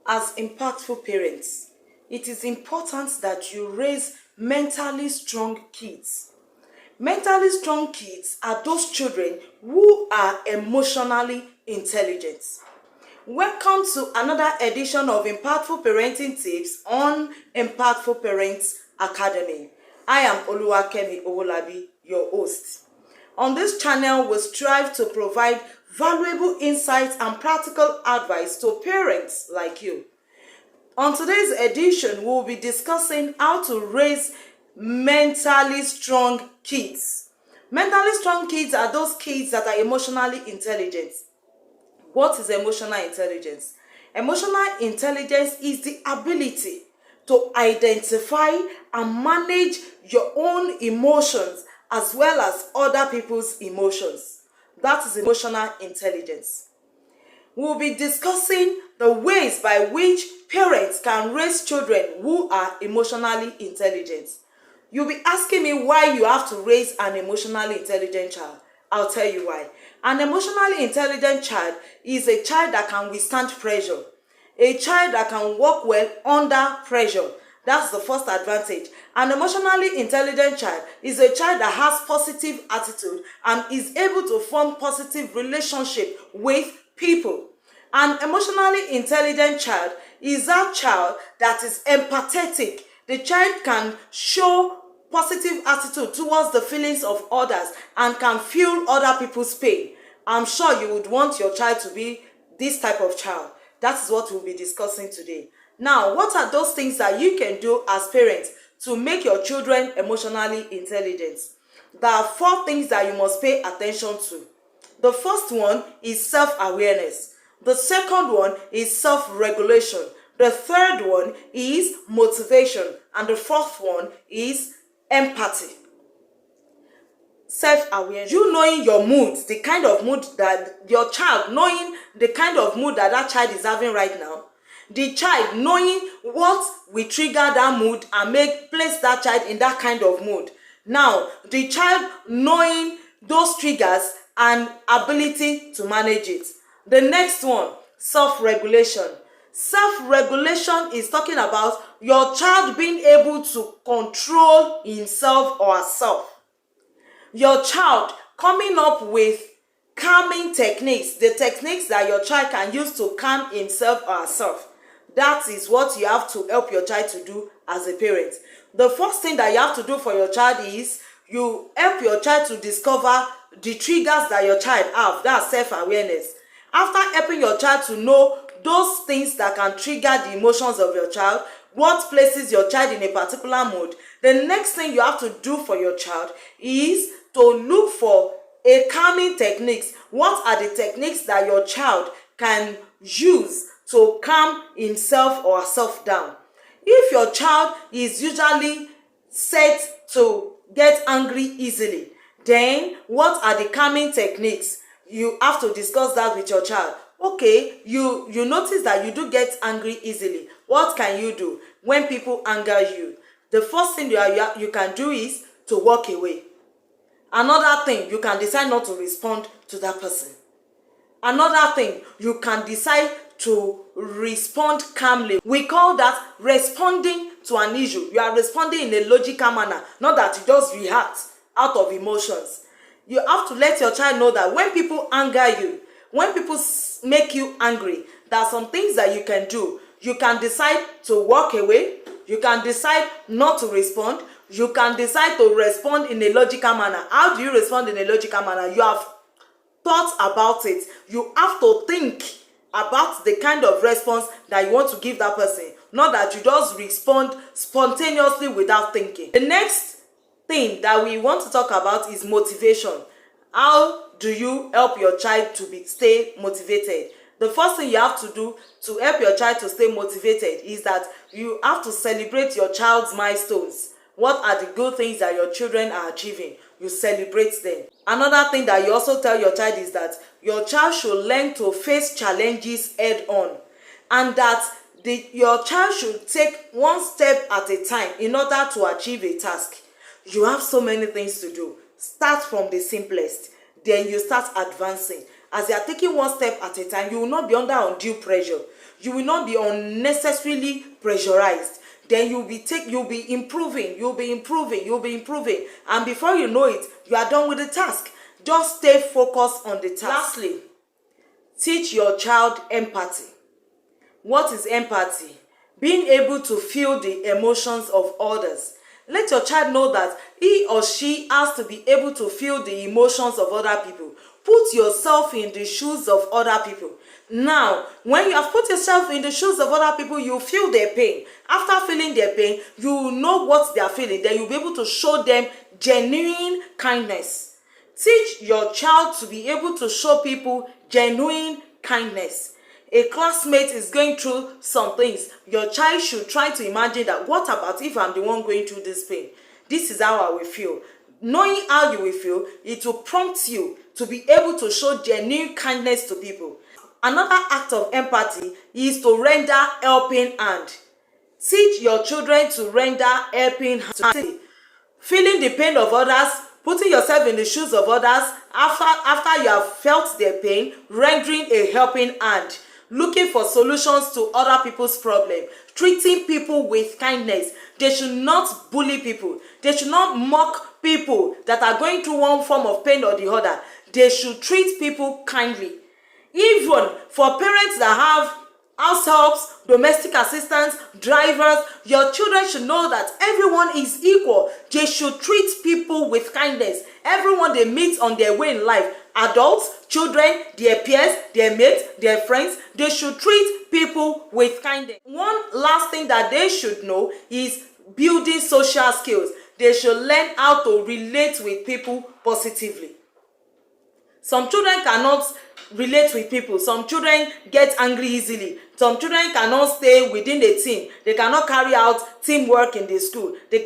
As impactful parents, it is important that you raise mentally strong kids. Mentally strong kids are those children who are emotionally intelligent. Welcome to another edition of Impactful Parenting Tips on Impactful Parents Academy. I am Oluwakemi Owolabi, your host. On this channel, we strive to provide valuable insights and practical advice to parents like you. On today's edition, we'll be discussing how to raise mentally strong kids. Mentally strong kids are those kids that are emotionally intelligent. What is emotional intelligence? Emotional intelligence is the ability to identify and manage your own emotions as well as other people's emotions. That is emotional intelligence. We'll be discussing the ways by which parents can raise children who are emotionally intelligent. You'll be asking me why you have to raise an emotionally intelligent child. I'll tell you why. An emotionally intelligent child is a child that can withstand pressure, a child that can work well under pressure. That's the first advantage. An emotionally intelligent child is a child that has positive attitude and is able to form positive relationship with people. An emotionally intelligent child is that child that is empathetic. The child can show positive attitude towards the feelings of others and can feel other people's pain. I'm sure you would want your child to be this type of child. That is what we'll be discussing today. Now, what are those things that you can do as parents to make your children emotionally intelligent? There are 4 things that you must pay attention to. The first one is self-awareness. The second one is self-regulation. The third one is motivation. And the fourth one is empathy. Self-awareness. You knowing your moods, the kind of mood that your child, knowing the kind of mood that child is having right now. The child knowing what will trigger that mood and place that child in that kind of mood. Now, the child knowing those triggers and ability to manage it. The next one, self-regulation. Self-regulation is talking about your child being able to control himself or herself. Your child coming up with calming techniques, the techniques that your child can use to calm himself or herself. That is what you have to help your child to do as a parent. The first thing that you have to do for your child is you help your child to discover the triggers that your child have. That's self-awareness. After helping your child to know those things that can trigger the emotions of your child, what places your child in a particular mood, the next thing you have to do for your child is to look for a calming techniques. What are the techniques that your child can use to calm himself or herself down? If your child is usually set to get angry easily, then what are the calming techniques? You have to discuss that with your child. Okay, you notice that you do get angry easily. What can you do when people anger you? The first thing you can do is to walk away. Another thing, you can decide not to respond to that person. Another thing, you can decide to respond calmly. We call that responding to an issue. You are responding in a logical manner, not that you just react out of emotions. You have to let your child know that when people anger you, when people make you angry, there are some things that you can do. You can decide to walk away. You can decide not to respond. You can decide to respond in a logical manner. How do you respond in a logical manner? You have thought about it. You have to think about the kind of response that you want to give that person. Not that you just respond spontaneously without thinking. The next thing that we want to talk about is motivation. How do you help your child to stay motivated? The first thing you have to do to help your child to stay motivated is that you have to celebrate your child's milestones. What are the good things that your children are achieving? You celebrate them. Another thing that you also tell your child is that your child should learn to face challenges head on, and that your child should take one step at a time in order to achieve a task. You have so many things to do. Start from the simplest, then you start advancing. As you are taking one step at a time, you will not be under undue pressure. You will not be unnecessarily pressurized. Then you'll be improving, and before you know it, you are done with the task. Just stay focused on the task. Lastly, teach your child empathy. What is empathy? Being able to feel the emotions of others. Let your child know that he or she has to be able to feel the emotions of other people. Put yourself in the shoes of other people. Now, when you have put yourself in the shoes of other people, you feel their pain. After feeling their pain, you know what they are feeling. Then you'll be able to show them genuine kindness. Teach your child to be able to show people genuine kindness. A classmate is going through some things. Your child should try to imagine that, what about if I'm the one going through this pain? This is how I will feel. Knowing how you will feel, it will prompt you to be able to show genuine kindness to people. Another act of empathy is to render helping hand. Teach your children to render helping hand. Feeling the pain of others, putting yourself in the shoes of others, after you have felt their pain, rendering a helping hand. Looking for solutions to other people's problems, treating people with kindness. They should not bully people. They should not mock people that are going through one form of pain or the other. They should treat people kindly. Even for parents that have house helps, domestic assistants, drivers, your children should know that everyone is equal. They should treat people with kindness. Everyone they meet on their way in life, adults, children, their peers, their mates, their friends, they should treat people with kindness. One last thing that they should know is building social skills. They should learn how to relate with people positively. Some children cannot relate with people. Some children get angry easily. Some children cannot stay within a team. They cannot carry out teamwork in the school. They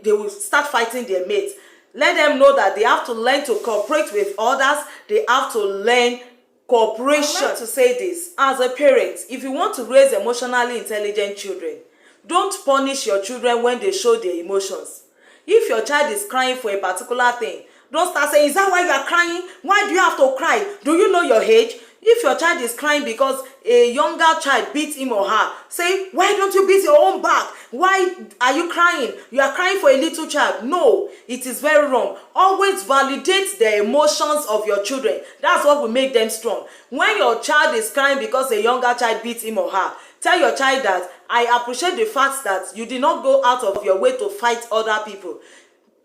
will start fighting their mates. Let them know that they have to learn to cooperate with others. They have to learn cooperation. I like to say this, as a parent, if you want to raise emotionally intelligent children, don't punish your children when they show their emotions. If your child is crying for a particular thing, don't start saying, is that why you are crying? Why do you have to cry? Do you know your age? If your child is crying because a younger child beat him or her, say, why don't you beat your own back? Why are you crying? You are crying for a little child. No, it is very wrong. Always validate the emotions of your children. That's what will make them strong. When your child is crying because a younger child beat him or her, tell your child that, I appreciate the fact that you did not go out of your way to fight other people.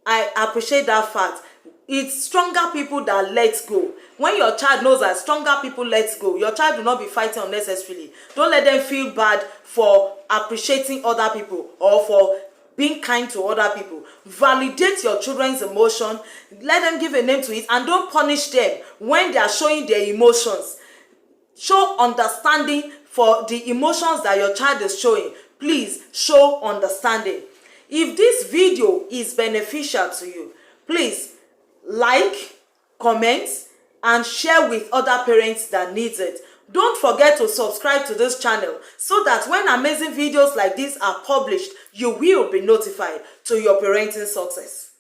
I appreciate that fact. It's stronger people that let go. When your child knows that stronger people let go, your child will not be fighting unnecessarily. Don't let them feel bad for appreciating other people or for being kind to other people. Validate your children's emotion. Let them give a name to it, and don't punish them when they are showing their emotions. Show understanding for the emotions that your child is showing. Please show understanding. If this video is beneficial to you, please like, comment, and share with other parents that needs it. Don't forget to subscribe to this channel so that when amazing videos like this are published, you will be notified to your parenting success.